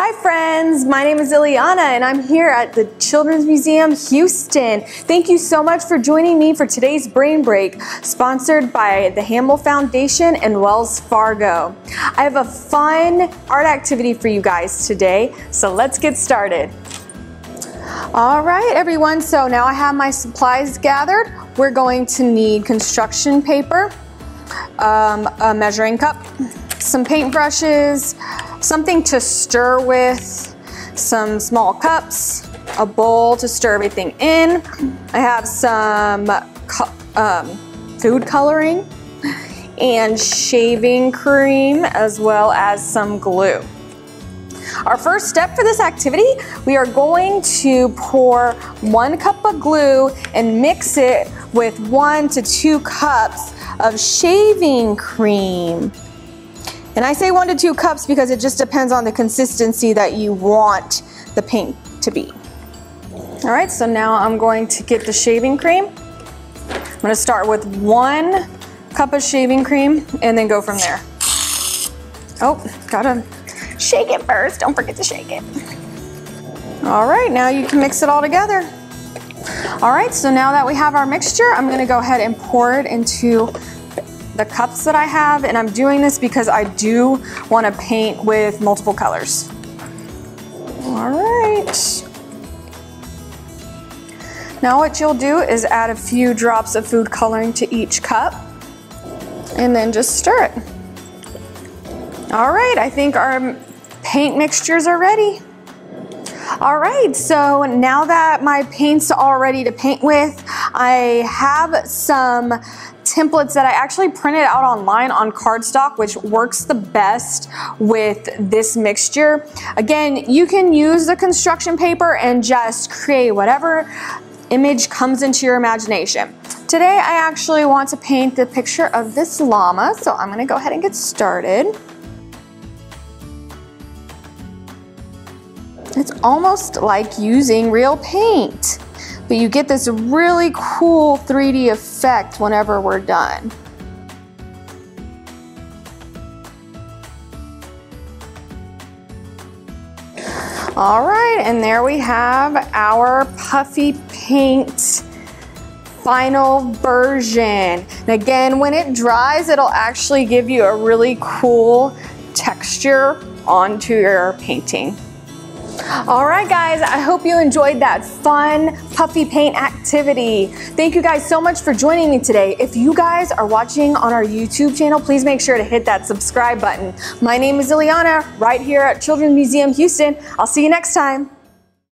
Hi friends, my name is Iliana and I'm here at the Children's Museum Houston. Thank you so much for joining me for today's Brain Break, sponsored by the Hamill Foundation and Wells Fargo. I have a fun art activity for you guys today, so let's get started. All right everyone, so now I have my supplies gathered. We're going to need construction paper, a measuring cup, some paintbrushes, something to stir with, some small cups, a bowl to stir everything in. I have some food coloring and shaving cream, as well as some glue. Our first step for this activity, we are going to pour 1 cup of glue and mix it with 1 to 2 cups of shaving cream. And I say 1 to 2 cups because it just depends on the consistency that you want the paint to be. All right, so now I'm going to get the shaving cream. I'm going to start with 1 cup of shaving cream and then go from there. Oh, gotta shake it first. Don't forget to shake it. All right, now you can mix it all together. All right, so now that we have our mixture, I'm going to go ahead and pour it into the cups that I have, and I'm doing this because I do want to paint with multiple colors. All right. Now what you'll do is add a few drops of food coloring to each cup and then just stir it. All right, I think our paint mixtures are ready. All right, so now that my paints are all ready to paint with, I have some templates that I actually printed out online on cardstock, which works the best with this mixture. Again, you can use the construction paper and just create whatever image comes into your imagination. Today, I actually want to paint the picture of this llama, so I'm gonna go ahead and get started. It's almost like using real paint, but you get this really cool 3D effect whenever we're done. All right, and there we have our Puffy paint final version. And again, when it dries, it'll actually give you a really cool texture onto your painting. All right guys, I hope you enjoyed that fun Puffy paint activity. Thank you guys so much for joining me today. If you guys are watching on our YouTube channel, please make sure to hit that subscribe button. My name is Iliana, right here at Children's Museum Houston. I'll see you next time.